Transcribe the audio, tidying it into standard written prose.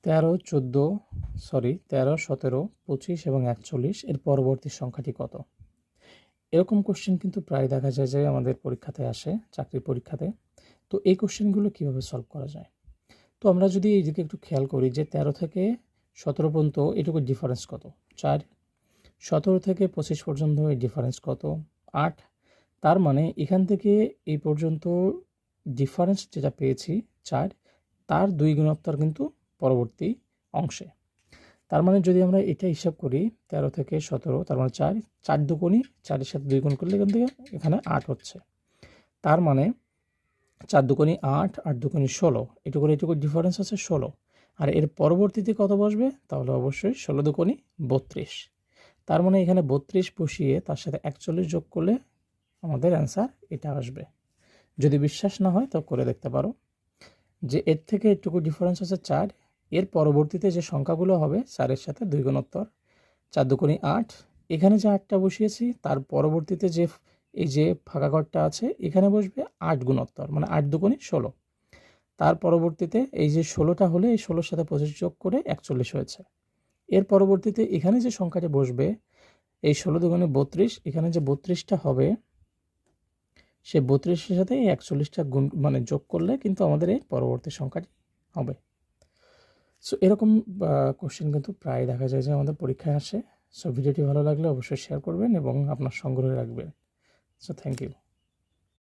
13, 14, 13, 17, 25 এবং 41 এর পরবর্তী সংখ্যাটি কত? এরকম কোশ্চেন কিন্তু প্রায় দেখা যায় যে আমাদের পরীক্ষাতে আসে, চাকরির পরীক্ষাতে। তো এই কোশ্চেনগুলো কীভাবে সলভ করা যায়? তো আমরা যদি এইদিকে একটু খেয়াল করি যে 13 থেকে 17 পর্যন্ত এটুকু ডিফারেন্স কত? 4। 17 থেকে 25 পর্যন্ত এই ডিফারেন্স কত? 8। তার মানে এখান থেকে এই পর্যন্ত ডিফারেন্স যেটা পেয়েছি 4, তার 2 গুণোত্তর কিন্তু পরবর্তী অংশে। তার মানে যদি আমরা এটা হিসাব করি 13 থেকে 17, তার মানে 4, 4 দুগুণই 4 এর সাথে 2 গুণ করলে এখান থেকে এখানে 8 হচ্ছে। তার মানে 4 দুগুণই 8, 8 দুগুণই 16, এটুকু ডিফারেন্স আছে 16। আর এর পরবর্তীতে কত বসবে? তাহলে অবশ্যই 16 দুগুণই 32। তার মানে এখানে 32 বসিয়ে তার সাথে 41 যোগ করলে আমাদের অ্যান্সার এটা আসবে। যদি বিশ্বাস না হয় তো করে দেখতে পারো যে এর থেকে এটুকু ডিফারেন্স আছে 4, এর পরবর্তীতে যে সংখ্যাগুলো হবে 4 এর সাথে 2 গুণোত্তর, 4 দুগুণই 8, এখানে যে 8টা বসিয়েছি তার পরবর্তীতে যে এই যে ফাঁকা ঘরটা আছে এখানে বসবে 8 গুণোত্তর, মানে 8 দুগুণই 16। তার পরবর্তীতে এই যে 16টা হলে এই 16 সাথে 25 যোগ করে 41 হয়েছে। এর পরবর্তীতে এখানে যে সংখ্যাটি বসবে এই 16 দুগুণে 32, এখানে যে 32টা হবে সে 32-এর সাথে এই 41টা গুণ মানে যোগ করলে কিন্তু আমাদের এই পরবর্তী সংখ্যাটি হবে। সো এরকম কোশ্চেন কিন্তু প্রায় দেখা যায় যে আমাদের পরীক্ষায় আসে। সো ভিডিওটি ভালো লাগলে অবশ্যই শেয়ার করবেন এবং আপনার সংগ্রহে রাখবেন। So thank you.